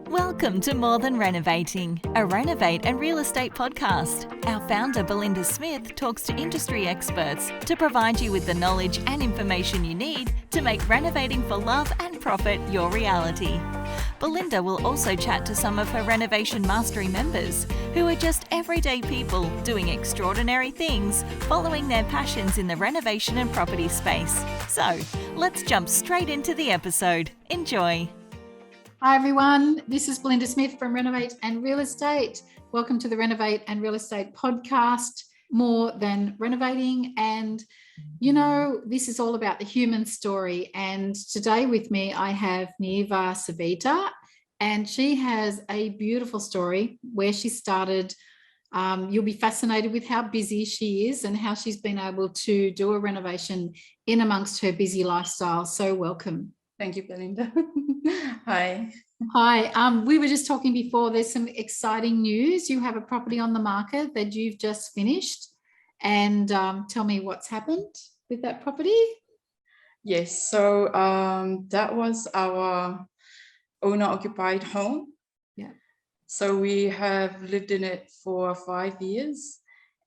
Welcome to More Than Renovating, a renovate and real estate podcast. Our founder, Belinda Smith, talks to industry experts to provide you with the knowledge and information you need to make renovating for love and profit your reality. Belinda will also chat to some of her Renovation Mastery members who are just everyday people doing extraordinary things, following their passions in the renovation and property space. So, let's jump straight into the episode. Enjoy. Hi everyone, this is Belinda Smith from Renovate and Real Estate. Welcome to the Renovate and Real Estate podcast, More Than Renovating. And you know, this is all about the human story. And today with me, I have Niava Tavita, and she has a beautiful story where she started. You'll be fascinated with how busy she is and how she's been able to do a renovation in amongst her busy lifestyle. So welcome. Thank you, Belinda. Hi. Hi. We were just talking before. There's some exciting news. You have a property on the market that you've just finished, and tell me what's happened with that property. Yes. So that was our owner-occupied home. Yeah. So we have lived in it for 5 years,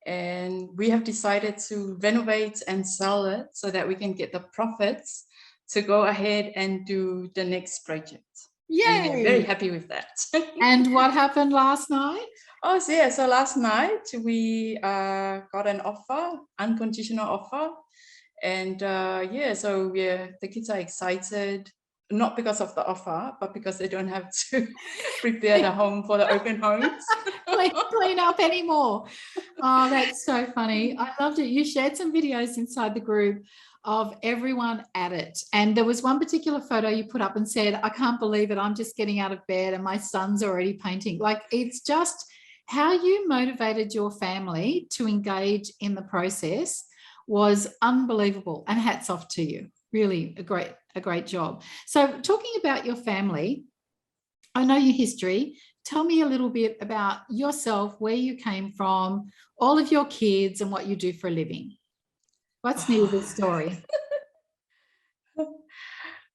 and we have decided to renovate and sell it so that we can get the profits to go ahead and do the next project. Yay! And we're very happy with that. And what happened last night? So last night we got an offer, unconditional offer. And so the kids are excited, not because of the offer, but because they don't have to prepare the home for the open homes. Clean up anymore. Oh, that's so funny. I loved it. You shared some videos inside the group of everyone at it. And there was one particular photo you put up and said, I can't believe it. I'm just getting out of bed and my son's already painting. Like, it's just how you motivated your family to engage in the process was unbelievable. And hats off to you. Really a great job. So talking about your family, I know your history. Tell me a little bit about yourself, where you came from, all of your kids, and what you do for a living. What's new with this story?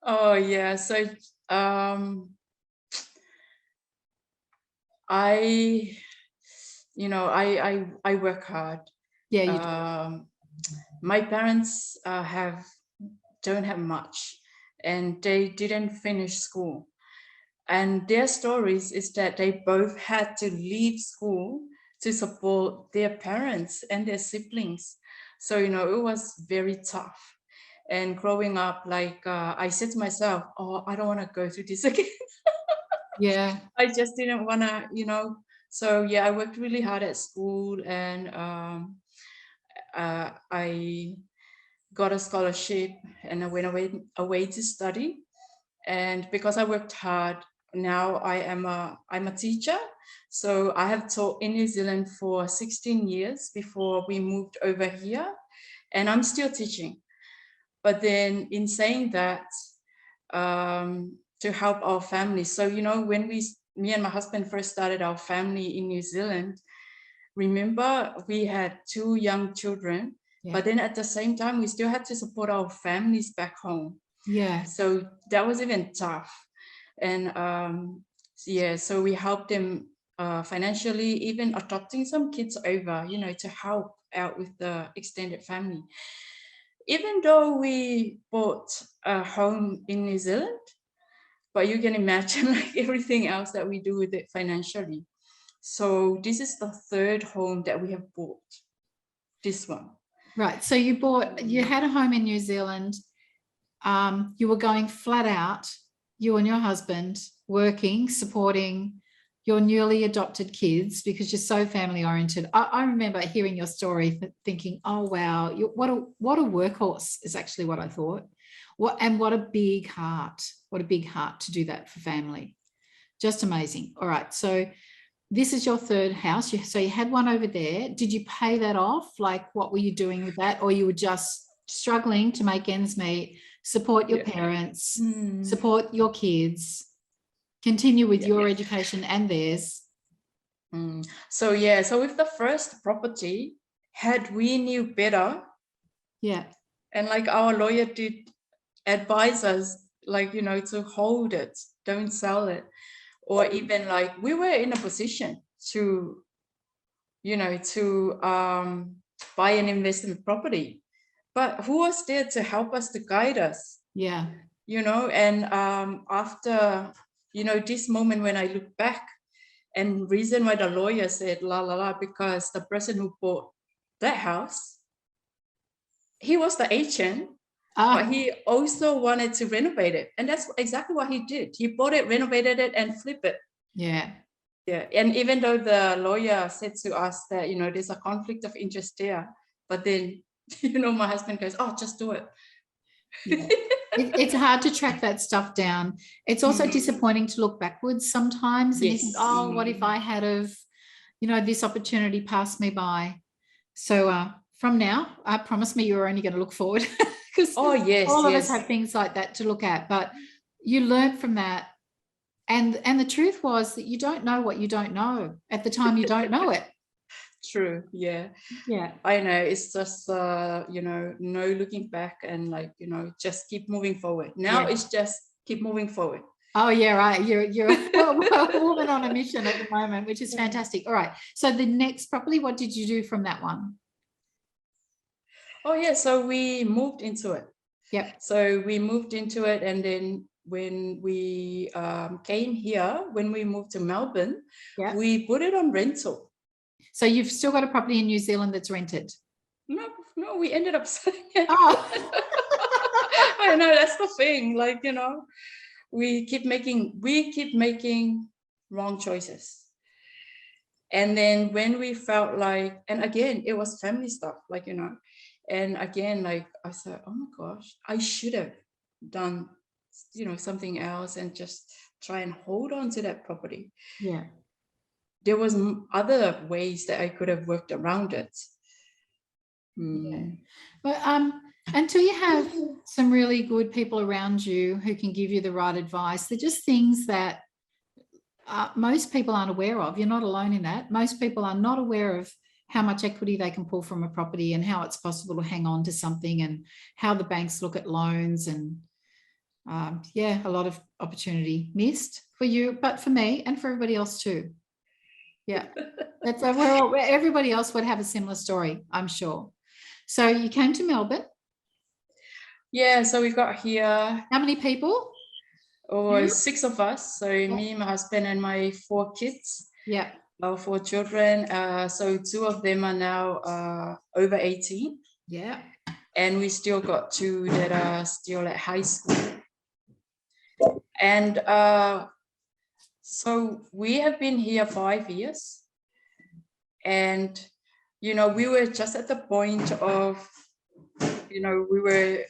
Oh yeah, so I work hard. Yeah, you do. My parents don't have much, and they didn't finish school. And their stories is that they both had to leave school to support their parents and their siblings. So, it was very tough. And growing up, I said to myself, I don't want to go through this again. Yeah. I just didn't want to, So, yeah, I worked really hard at school, and I got a scholarship, and I went away to study. And because I worked hard, now I'm a teacher. So I have taught in New Zealand for 16 years before we moved over here, and I'm still teaching. But then in saying that, to help our family. So, when me and my husband first started our family in New Zealand, remember we had 2 young children, but then at the same time, we still had to support our families back home. Yeah. So that was even tough. And so we helped them financially, even adopting some kids over, to help out with the extended family. Even though we bought a home in New Zealand, but you can imagine like everything else that we do with it financially. So this is the 3rd home that we have bought, this one. Right. So you had a home in New Zealand. You were going flat out, you and your husband, working, supporting your newly adopted kids because you're so family oriented. I remember hearing your story thinking, oh, wow, what a workhorse is actually what I thought. What a big heart. What a big heart to do that for family. Just amazing. All right. So this is your 3rd house. So you had one over there. Did you pay that off? Like, what were you doing with that? Or you were just struggling to make ends meet, support your parents, support your kids, continue with your education and theirs? So with the first property, had we knew better, and like our lawyer did advise us, to hold it, don't sell it. or even like we were in a position to, buy an investment property, but who was there to help us, to guide us? Yeah. And after, this moment when I look back, and reason why the lawyer said la la la, because the person who bought that house, he was the agent, but he also wanted to renovate it. And that's exactly what he did. He bought it, renovated it, and flipped it. Yeah. Yeah. And even though the lawyer said to us that, there's a conflict of interest there, but then, my husband goes, oh, just do it. Yeah. It's hard to track that stuff down. It's also disappointing to look backwards sometimes and you think, oh, what if I had this opportunity passed me by? So from now, promise me you're only going to look forward, because all of us have things like that to look at. But you learn from that. And the truth was that you don't know what you don't know at the time you don't know it. True. Yeah. Yeah. I know. It's just, no looking back, and just keep moving forward. Now it's just keep moving forward. Oh, yeah, right. You're a woman on a mission at the moment, which is fantastic. All right. So the next property, what did you do from that one? Oh, yeah. So we moved into it. Yep. So we moved into it, and then when we came here, when we moved to Melbourne, we put it on rental. So you've still got a property in New Zealand that's rented? No, we ended up selling it. I know, that's the thing. We keep making wrong choices. And then when we felt like, and again, it was family stuff, and again, I said, oh my gosh, I should have done, something else and just try and hold on to that property. Yeah. There was other ways that I could have worked around it. Yeah. But until you have some really good people around you who can give you the right advice, they're just things that most people aren't aware of. You're not alone in that. Most people are not aware of how much equity they can pull from a property and how it's possible to hang on to something, and how the banks look at loans, and a lot of opportunity missed for you, but for me and for everybody else too. Yeah, that's where everybody else would have a similar story, I'm sure. So you came to Melbourne. Yeah, so we got here. How many people? 6 of us. So me, my husband, and my 4 kids. Yeah. Our 4 children. So 2 of them are now over 18. Yeah. And we still got 2 that are still at high school. And so we have been here 5 years. And, we were just at the point of, we were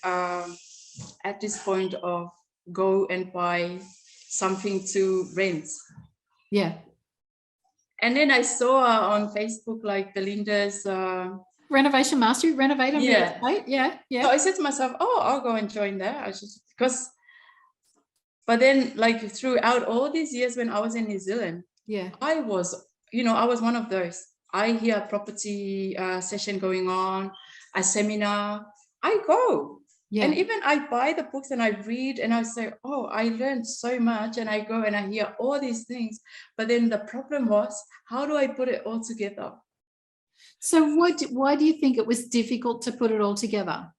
at this point of go and buy something to rent. Yeah. And then I saw on Facebook, Belinda's Renovation Mastery, Renovate and Renovate. Yeah. So I said to myself, oh, I'll go and join that. But then throughout all these years when I was in New Zealand, I was one of those. I hear a property session going on, a seminar, I go. Yeah. And even I buy the books and I read and I say, oh, I learned so much, and I go and I hear all these things. But then the problem was, how do I put it all together? So why do you think it was difficult to put it all together?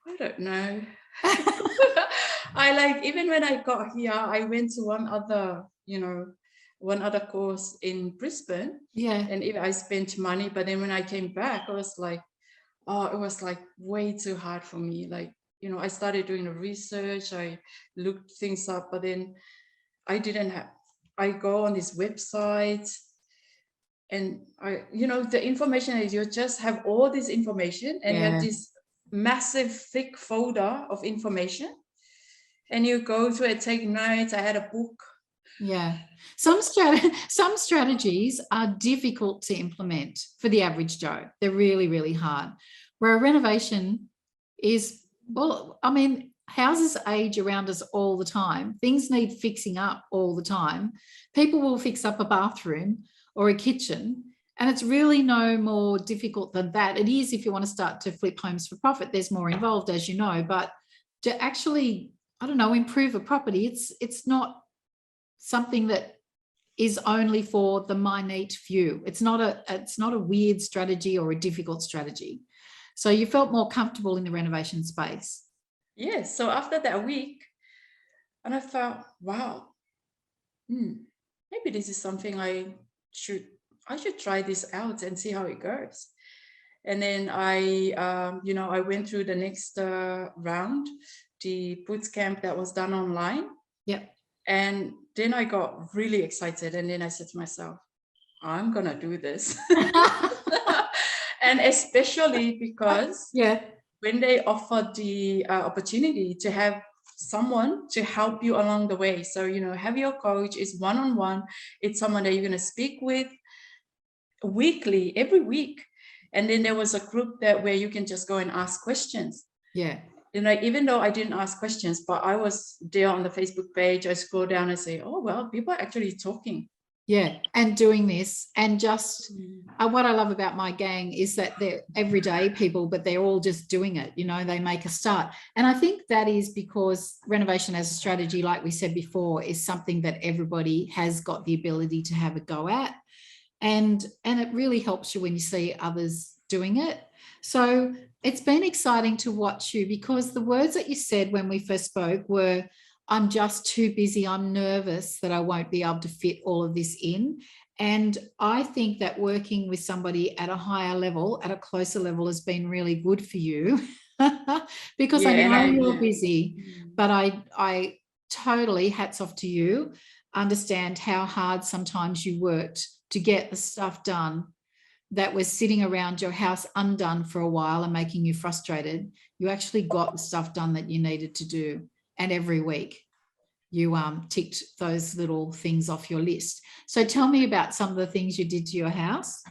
I don't know. Even when I got here, I went to one other course in Brisbane. Yeah. And even I spent money, but then when I came back, I was like, oh, it was way too hard for me. I started doing the research, I looked things up, but then I go on this website, and the information is, you just have all this information, and you have this massive thick folder of information, and you go through it, take notes. I had a book. Yeah. Some strategies are difficult to implement for the average Joe. They're really, really hard. Where a renovation is, houses age around us all the time. Things need fixing up all the time. People will fix up a bathroom or a kitchen, and it's really no more difficult than that. It is if you want to start to flip homes for profit. There's more involved, as you know, but to actually, improve a property, it's not something that is only for the minute few. It's not a weird strategy or a difficult strategy. So you felt more comfortable in the renovation space. Yes. So after that week, and I thought, wow, maybe this is something I should try this out and see how it goes. And then I went through the next round, the boot camp that was done online. Yep. And then I got really excited. And then I said to myself, I'm going to do this. And especially because when they offered the opportunity to have someone to help you along the way. So, have your coach is one-on-one. It's someone that you're going to speak with weekly, every week. And then there was a group where you can just go and ask questions. Yeah. Even though I didn't ask questions, but I was there on the Facebook page, I scroll down and say, oh, well, people are actually talking. Yeah, and doing this. And just what I love about my gang is that they're everyday people, but they're all just doing it. They make a start. And I think that is because renovation as a strategy, like we said before, is something that everybody has got the ability to have a go at. And it really helps you when you see others doing it. So it's been exciting to watch you, because the words that you said when we first spoke were, I'm just too busy. I'm nervous that I won't be able to fit all of this in. And I think that working with somebody at a higher level, at a closer level, has been really good for you because I know you're busy, but I totally, hats off to you, understand how hard sometimes you worked to get the stuff done that was sitting around your house undone for a while and making you frustrated. You actually got the stuff done that you needed to do. And every week you ticked those little things off your list. So tell me about some of the things you did to your house.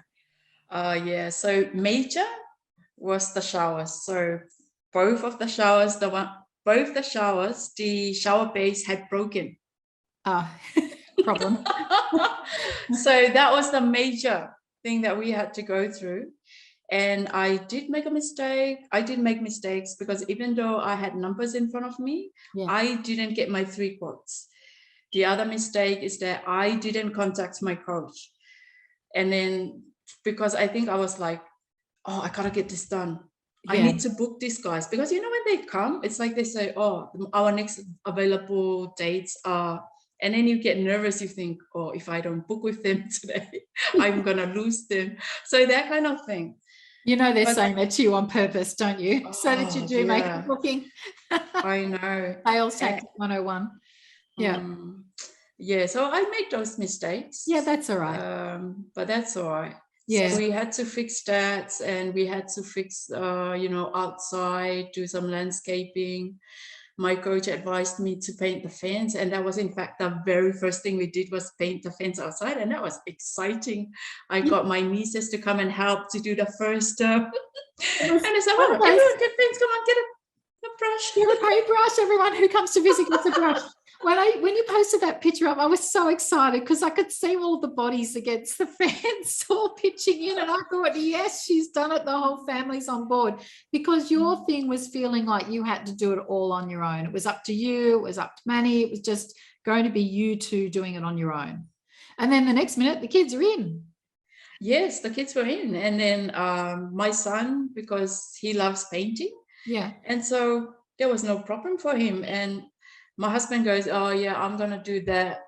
So major was the showers. So both the showers, the shower base had broken. Problem. So that was the major thing that we had to go through. And I did make a mistake. I did make mistakes because even though I had numbers in front of me, I didn't get my 3 quotes. The other mistake is that I didn't contact my coach. And then because I think I was like, oh, I gotta get this done. I need to book these guys, because when they come, it's like they say, oh, our next available dates are, and then you get nervous. You think, oh, if I don't book with them today, I'm gonna lose them. So that kind of thing. They're saying that to you on purpose, don't you? So that you do make a booking. I know. Sales tactic 101. Yeah. So I made those mistakes. Yeah, that's all right. But that's all right. Yeah. So we had to fix that, and we had to fix, outside, do some landscaping. My coach advised me to paint the fence, and that was in fact the very first thing we did, was paint the fence outside, and that was exciting. I got my nieces to come and help to do the first and I said, well, everyone get things, come on, get a brush. Get a paintbrush. Everyone who comes to visit gets a brush. When you posted that picture up, I was so excited because I could see all the bodies against the fence all pitching in, and I thought, yes, she's done it. The whole family's on board, because your thing was feeling like you had to do it all on your own. It was up to you. It was up to Manny. It was just going to be you two doing it on your own. And then the next minute, the kids are in. Yes, the kids were in. And then my son, because he loves painting. Yeah. And so there was no problem for him. And my husband goes, oh, yeah, I'm going to do that.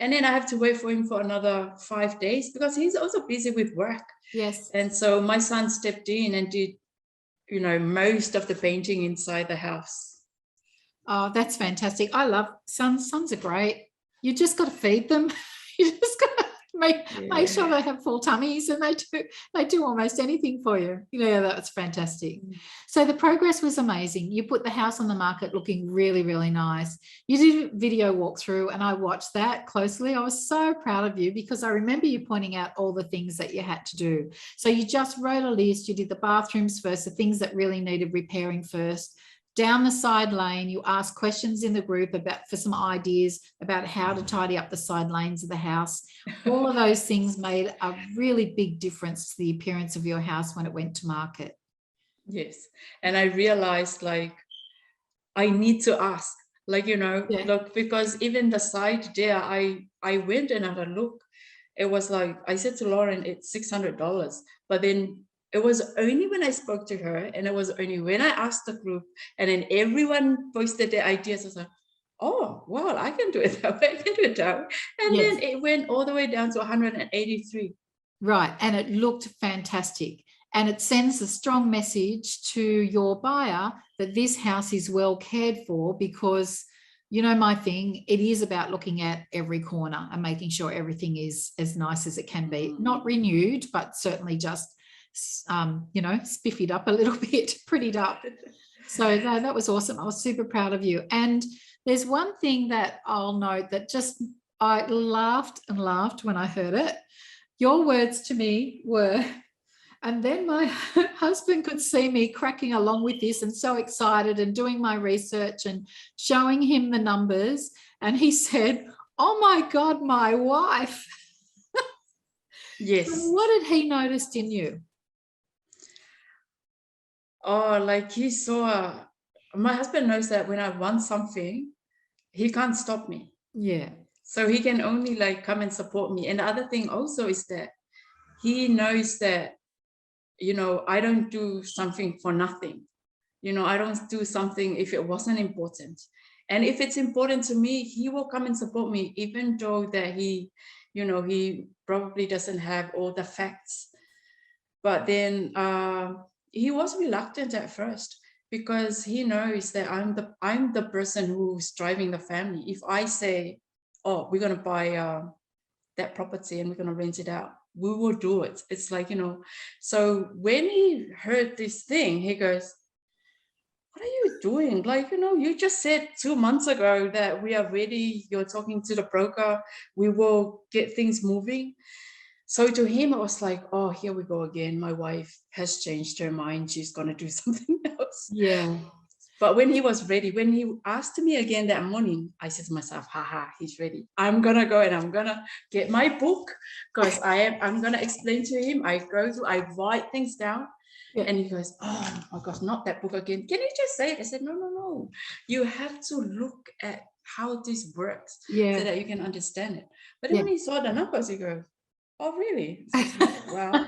And then I have to wait for him for another 5 days because he's also busy with work. Yes. And so my son stepped in and did, most of the painting inside the house. Oh, that's fantastic. I love sons. Sons are great. You just got to feed them. You just got to make sure they have full tummies, and they do almost anything for you. That's fantastic. So the progress was amazing. You put the house on the market looking really, really nice. You did a video walkthrough, and I watched that closely. I was so proud of you because I remember you pointing out all the things that you had to do. So you just wrote a list. You did the bathrooms first, the things that really needed repairing first. Down the side lane, you asked questions in the group for some ideas about how to tidy up the side lanes of the house. All of those things made a really big difference to the appearance of your house when it went to market. Yes. And I realized, I need to ask. Like, Yeah. look, because even the side there, I went and had a look. It was like, I said to Lauren, it's $600. But then it was only when I spoke to her, and it was only when I asked the group, and then everyone posted their ideas. I was like, oh, well, I can do it that way. I can do it that way. And Yes. then it went all the way down to 183. Right. And it looked fantastic. And it sends a strong message to your buyer that this house is well cared for, because, you know, my thing, it is about looking at every corner and making sure everything is as nice as it can be. Not renewed, but certainly just, you know, spiffied up a little bit, prettied up. So that was awesome. I was super proud of you. And there's one thing that I'll note that just I laughed and laughed when I heard it. Your words to me were, and then my husband could see me cracking along with this and so excited and doing my research and showing him the numbers. And he said, oh my God, my wife. Yes. So what did he notice in you? Oh, like he saw, my husband knows that when I want something, he can't stop me. Yeah. So he can only like come and support me. And the other thing also is that he knows that, you know, I don't do something for nothing. You know, I don't do something if it wasn't important. And if it's important to me, he will come and support me, even though that he, you know, he probably doesn't have all the facts. But then he was reluctant at first, because he knows that I'm the person who's driving the family. If I say, oh, we're going to buy that property and we're going to rent it out, we will do it. It's like, you know, so when he heard this thing, he goes, what are you doing? Like, you know, you just said 2 months ago that we are ready. You're talking to the broker. We will get things moving. So to him, it was like, oh, here we go again. My wife has changed her mind. She's going to do something else. Yeah. But when he was ready, when he asked me again that morning, I said to myself, haha, he's ready. I'm going to go and I'm going to get my book, because I'm going to explain to him. I write things down. Yeah. And he goes, oh my gosh, not that book again. Can you just say it? I said, no. You have to look at how this works, so that you can understand it. But then when he saw the numbers, he goes, oh, really? Wow.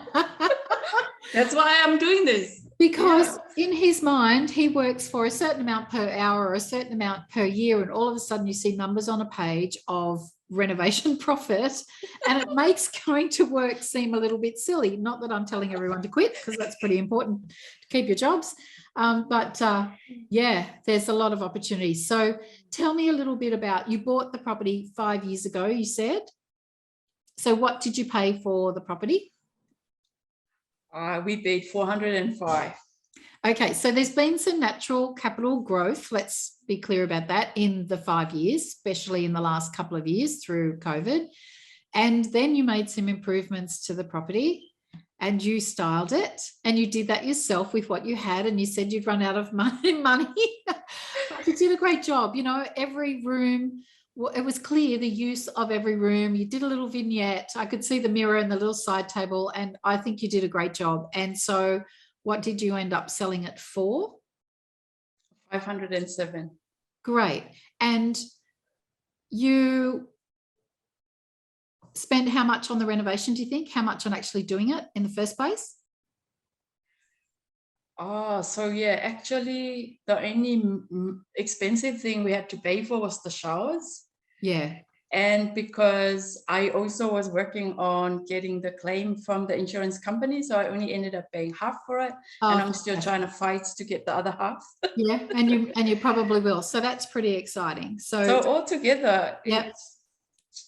That's why I'm doing this. Because in his mind, he works for a certain amount per hour or a certain amount per year. And all of a sudden you see numbers on a page of renovation profit, and it makes going to work seem a little bit silly. Not that I'm telling everyone to quit, because that's pretty important to keep your jobs. But yeah, there's a lot of opportunities. So tell me a little bit about, you bought the property 5 years ago, you said. So what did you pay for the property? We paid 405. Okay, so there's been some natural capital growth, let's be clear about that, in the 5 years, especially in the last couple of years through COVID. And then you made some improvements to the property and you styled it, and you did that yourself with what you had, and you said you'd run out of money. But you did a great job. You know, every room, it was clear the use of every room. You did a little vignette. I could see the mirror and the little side table, and I think you did a great job. And so what did you end up selling it for? 507. Great. And you spend how much on the renovation, do you think? How much on actually doing it in the first place? Oh, so yeah, actually the only expensive thing we had to pay for was the showers. Yeah. And because I also was working on getting the claim from the insurance company, so I only ended up paying half for it. And I'm still trying to fight to get the other half. Yeah, and you probably will. So that's pretty exciting. So altogether, it's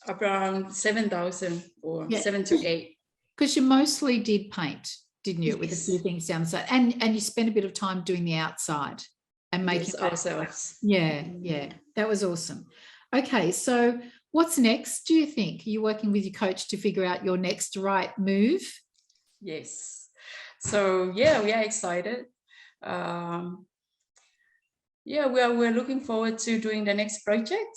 around 7,000 or 7 to 8. Because you mostly did paint, didn't you? Yes. With a few things down the side, and you spent a bit of time doing the outside and making ourselves. Yeah, that was awesome. Okay, so what's next, do you think? Are you working with your coach to figure out your next right move? Yes. So yeah, we are excited. Yeah, we're looking forward to doing the next project.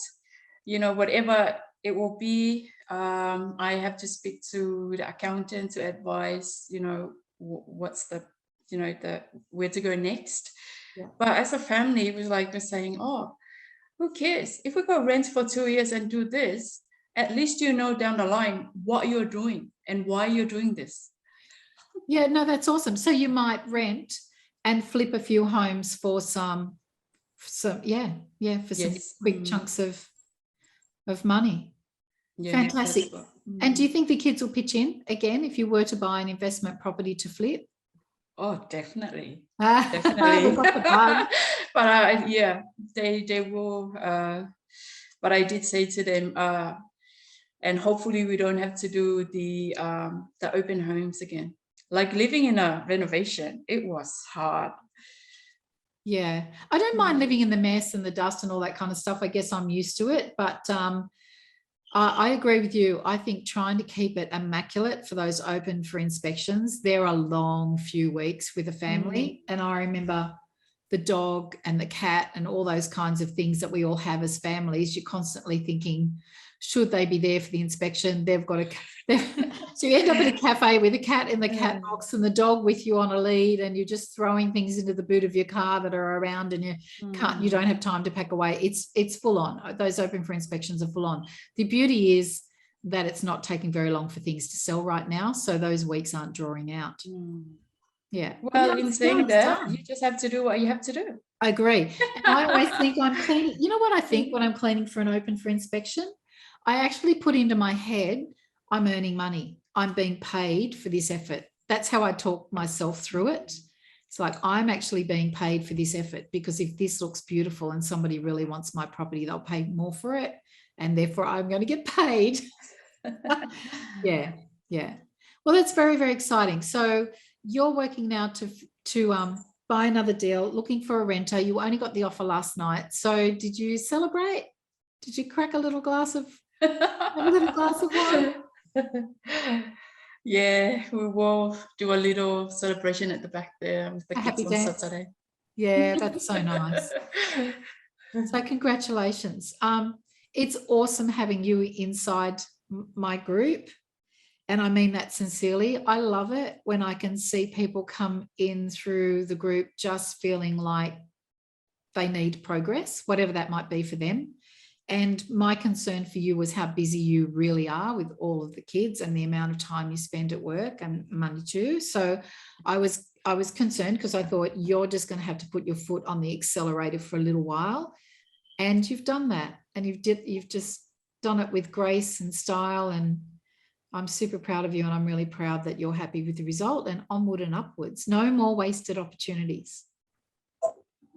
You know, whatever it will be, I have to speak to the accountant to advise, you know, what's the, you know, the where to go next. Yeah. But as a family, it was like we're saying, oh, who cares? If we go rent for 2 years and do this, at least you know down the line what you're doing and why you're doing this. Yeah, no, that's awesome. So you might rent and flip a few homes for some yeah, for some Yes. quick chunks of money. Yeah, Fantastic. that's what- And do you think the kids will pitch in again if you were to buy an investment property to flip? Oh, definitely. They've Definitely. got the bug. But yeah, they will. But I did say to them, and hopefully we don't have to do the open homes again. Like living in a renovation, it was hard. Yeah, I don't mind living in the mess and the dust and all that kind of stuff. I guess I'm used to it, but I agree with you. I think trying to keep it immaculate for those open for inspections, they're a long few weeks with a family. And I remember the dog and the cat and all those kinds of things that we all have as families. You're constantly thinking, should they be there for the inspection? They've got so you end up in a cafe with a cat in the cat box and the dog with you on a lead, and you're just throwing things into the boot of your car that are around, and you don't have time to pack away. It's full on. Those open for inspections are full on. The beauty is that it's not taking very long for things to sell right now, so those weeks aren't drawing out. Yeah. Well, in saying that, you just have to do what you have to do. I agree. And I always think I'm cleaning. You know what I think when I'm cleaning for an open for inspection? I actually put into my head, I'm earning money. I'm being paid for this effort. That's how I talk myself through it. It's like, I'm actually being paid for this effort, because if this looks beautiful and somebody really wants my property, they'll pay more for it. And therefore I'm going to get paid. Yeah. Well, that's very, very exciting. So you're working now to buy another deal, looking for a renter. You only got the offer last night. So did you celebrate? Did you crack a little glass of wine? Yeah, we will do a little celebration at the back there with the kids on Saturday. Yeah, that's so nice. So congratulations. It's awesome having you inside my group. And I mean that sincerely. I love it when I can see people come in through the group just feeling like they need progress, whatever that might be for them. And my concern for you was how busy you really are with all of the kids and the amount of time you spend at work and money too. So I was concerned, because I thought you're just going to have to put your foot on the accelerator for a little while. And you've done that, and you've just done it with grace and style, and I'm super proud of you, and I'm really proud that you're happy with the result, and onward and upwards. No more wasted opportunities.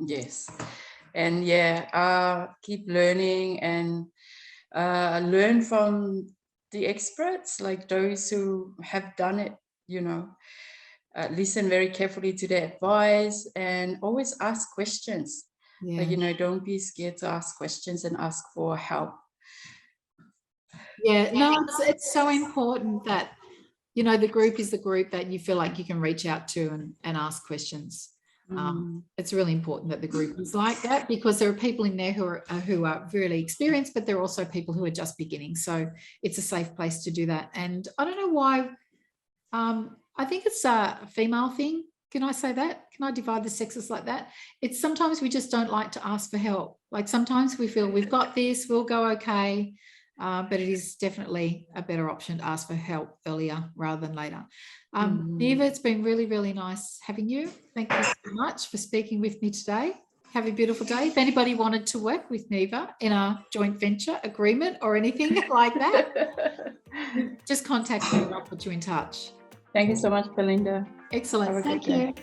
Yes. And keep learning and learn from the experts, like those who have done it, listen very carefully to their advice and always ask questions. Like, don't be scared to ask questions and ask for help. Yeah, no, it's so important that, the group is the group that you feel like you can reach out to and ask questions. It's really important that the group is like that, because there are people in there who are really experienced, but there are also people who are just beginning. So it's a safe place to do that. And I don't know why. I think it's a female thing. Can I say that? Can I divide the sexes like that? It's sometimes we just don't like to ask for help. Like sometimes we feel we've got this, we'll go okay. But it is definitely a better option to ask for help earlier rather than later. Niava, it's been really, really nice having you. Thank you so much for speaking with me today. Have a beautiful day. If anybody wanted to work with Niava in a joint venture agreement or anything like that, just contact me and I'll put you in touch. Thank you so much, Belinda. Excellent. Thank you.